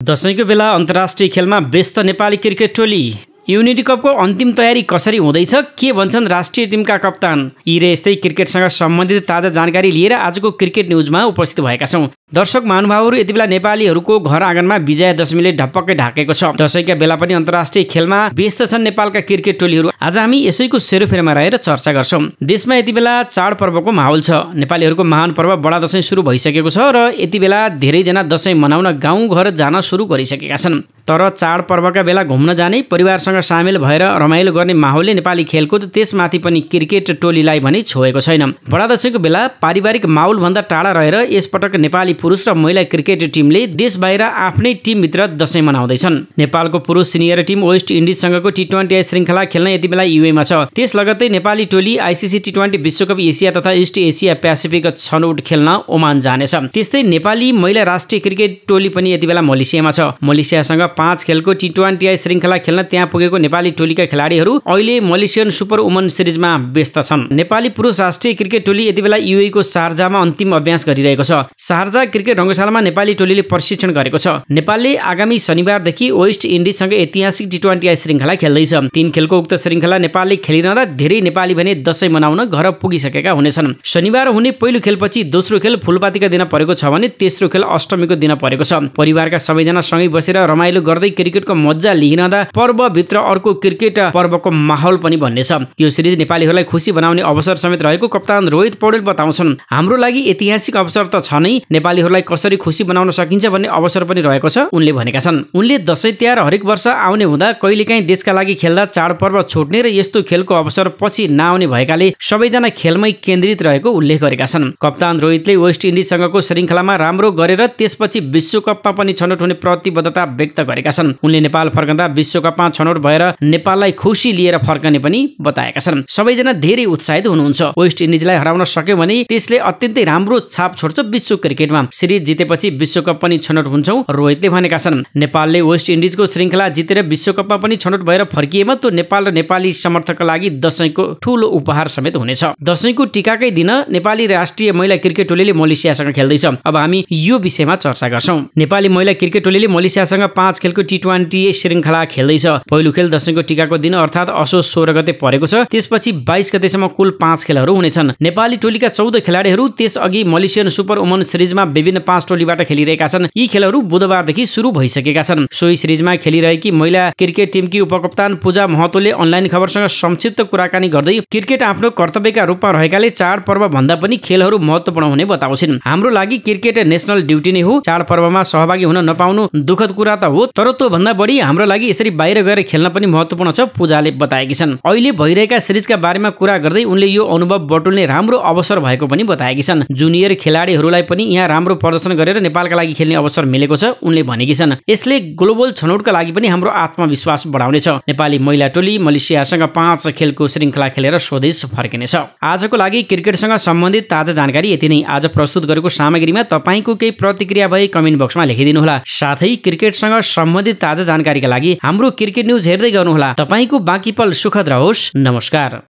दशैंको बेला अन्तर्राष्ट्रिय खेलमा व्यस्त नेपाली क्रिकेट टोली। युनिटी कपको अन्तिम तयारी कसरी हुँदैछ, के भन्छन् राष्ट्रिय टिमका कप्तान? यी र यस्तै क्रिकेटसँग सम्बन्धित ताजा जानकारी लिएर आजको क्रिकेट न्युजमा उपस्थित भएका छौं। दर्शक महानुभावहरू, यति बेला नेपालीहरूको घर आँगनमा विजया दशमीले ढपक्कै ढाकेको छ। दशैंका बेला पनि अन्तर्राष्ट्रिय खेलमा व्यस्त छन् नेपालका क्रिकेट टोलीहरू। आज हामी यसैको सेरोफेरोमा रहेर चर्चा गर्छौं। देशमा यति बेला चाडपर्वको माहौल छ। नेपालीहरूको महान पर्व बडा दशैं सुरु भइसकेको छ र यति बेला धेरैजना दशैं मनाउन गाउँ घर जान सुरु गरिसकेका छन्। तर चाडपर्वका बेला घुम्न जाने, परिवारसँग सामेल भएर रमाइलो गर्ने माहौलले नेपाली खेलकुद, त्यसमाथि पनि क्रिकेट टोलीलाई भने छोएको छैन। बडा दशैंको बेला पारिवारिक माहौलभन्दा टाढा रहेर यसपटक नेपाली पुरुष र महिला क्रिकेट टिमले देश बाहिर आफ्नै टिमभित्र दशैं मनाउँदैछन्। नेपालको पुरुष सिनियर टिम वेस्ट इन्डिजसँगको टी20 श्रृङ्खला खेल्न यति बेला युएमा छ। त्यस लगत्तै नेपाली टोली आइसिसी टी20 विश्वकप एसिया तथा इस्ट एसिया पेसिफिक छनौट खेल्न ओमान जानेछ। त्यस्तै नेपाली महिला राष्ट्रिय क्रिकेट टोली पनि यति बेला मलेसियामा छ। मलेसियासँग 5 खेलको टी20 श्रृङ्खला खेल्न त्यहाँ पुगेको नेपाली टोलीका खेलाडीहरू अहिले मलेसियन सुपर वुमन सिरिजमा व्यस्त छन्। नेपाली पुरुष राष्ट्रिय क्रिकेट टोली यति बेला युए को शारजामा अन्तिम अभ्यास गरिरहेको छ। शारजा क्रिकेट रङ्गशालामा नेपाली टोलीले प्रशिक्षण गरेको छ। नेपालले आगामी शनिबारदेखि वेस्ट इन्डिजसँग ऐतिहासिक टी20 श्रृङ्खला खेल्दैछ। 3 खेलको उक्त श्रृङ्खला नेपालले खेलिरहँदा धेरै नेपाली भने दशैं मनाउन घर पुगिसकेका हुनेछन्। शनिबार हुने पहिलो खेलपछि दोस्रो खेल फुलपातीका दिन परेको छ भने तेस्रो खेल अष्टमीको दिन परेको छ। परिवारका सबैजना सँगै बसेर रमाइलो गर्दै क्रिकेटको मज्जा लिइरहँदा पर्वभित्र अर्को क्रिकेट पर्वको माहौल पनि बन्नेछ। यो सिरिज नेपालीहरूलाई खुसी बनाउने अवसर समेत रहेको कप्तान रोहित पौडेल बताउँछन्। हाम्रो लागि ऐतिहासिक अवसर त छ नै, नेपालीहरूलाई कसरी खुसी बनाउन सकिन्छ भन्ने अवसर पनि रहेको छ, उनले भनेका छन्। उनले दशैं तिहार हरेक वर्ष आउने हुँदा कहिलेकाहीँ देशका लागि खेल्दा चाडपर्व छुट्ने र यस्तो खेलको अवसर पछि नआउने भएकाले सबैजना खेलमै केन्द्रित रहेको उल्लेख गरेका छन्। कप्तान रोहितले वेस्ट इन्डिजसँगको श्रृङ्खलामा राम्रो गरेर त्यसपछि विश्वकपमा पनि छनौट हुने प्रतिबद्धता व्यक्त गरेका छन्। उनले नेपाल फर्कँदा विश्वकपमा छनौट भएर नेपाललाई खुसी लिएर फर्कने पनि बताएका छन्। सबैजना धेरै उत्साहित हुनुहुन्छ। वेस्ट इन्डिजलाई हराउन सक्यो भने त्यसले अत्यन्तै राम्रो छाप छोड्छ विश्व क्रिकेटमा। सिरिज जितेपछि विश्वकप पनि छनौट हुन्छौं, रोहितले भनेका छन्। नेपालले वेस्ट इन्डिजको श्रृङ्खला जितेर विश्वकपमा पनि छनौट भएर फर्किएमा त्यो नेपाल र नेपाली समर्थकका लागि दशैंको ठूलो उपहार समेत हुनेछ। दशैंको टीकाकै दिन नेपाली राष्ट्रिय महिला क्रिकेट टोलीले मलेसियासँग खेल्दैछ। अब हामी यो विषयमा चर्चा गर्छौं। नेपाली महिला क्रिकेट टोलीले मलेसियासँग 5 खेलको टी20 श्रृङ्खला खेल्दैछ। पहिलो खेल दशैंको टीकाको दिन अर्थात् असोज 16 गते परेको छ। त्यसपछि 22 गतेसम्म कुल 5 खेलहरू हुनेछन्। नेपाली टोलीका 14 खेलाडीहरू त्यसअघि मलेसियन सुपर वुमन सिरिजमा विभिन्न 5 टोलीबाट खेलिरहेका छन्। यी खेलहरू बुधबारदेखि सुरु भइसकेका छन्। सोही सिरिजमा खेलिरहेकी महिला क्रिकेट टिमकी उपकप्तान पूजा महतोले अनलाइन खबरसँग संक्षिप्त कुराकानी गर्दै क्रिकेट आफ्नो कर्तव्यका रूपमा रहेकाले चाडपर्व भन्दा पनि खेलहरू महत्त्वपूर्ण हुने बताउँछिन्। हाम्रो लागि क्रिकेट नेशनल ड्युटी नै हो। चाडपर्वमा सहभागी हुन नपाउनु दुःखद कुरा त हो, तर त्यो भन्दा बढी हाम्रो लागि यसरी बाहिर गएर खेल्न पनि महत्त्वपूर्ण छ, पूजाले बताएकी छन्। अहिले भइरहेका सिरिजका बारेमा कुरा गर्दै उनले यो अनुभव बटुल्ने राम्रो अवसर भएको पनि बताएकी छन्। जुनियर खेलाडीहरूलाई पनि यहाँ राम्रो प्रदर्शन गरेर नेपालका लागि खेल्ने अवसर मिलेको छ, उनले भनेकी छन्। यसले ग्लोबल छनौटका लागि पनि हाम्रो आत्मविश्वास बढाउनेछ। नेपाली महिला टोली मलेसियासँग 5 खेलको श्रृङ्खला खेलेर स्वदेश फर्किनेछ। आजको लागि क्रिकेटसँग सम्बन्धित ताजा जानकारी यति नै। आज प्रस्तुत गरेको सामग्रीमा तपाईको केही प्रतिक्रिया भए कमेन्ट बक्समा लेखिदिनुहोला। साथै क्रिकेटसँग सम्बन्धित ताजा जानकारीका लागि हाम्रो क्रिकेट न्युज हेर्दै गर्नुहोला। तपाईको बाँकी पल सुखद रहोस्। नमस्कार।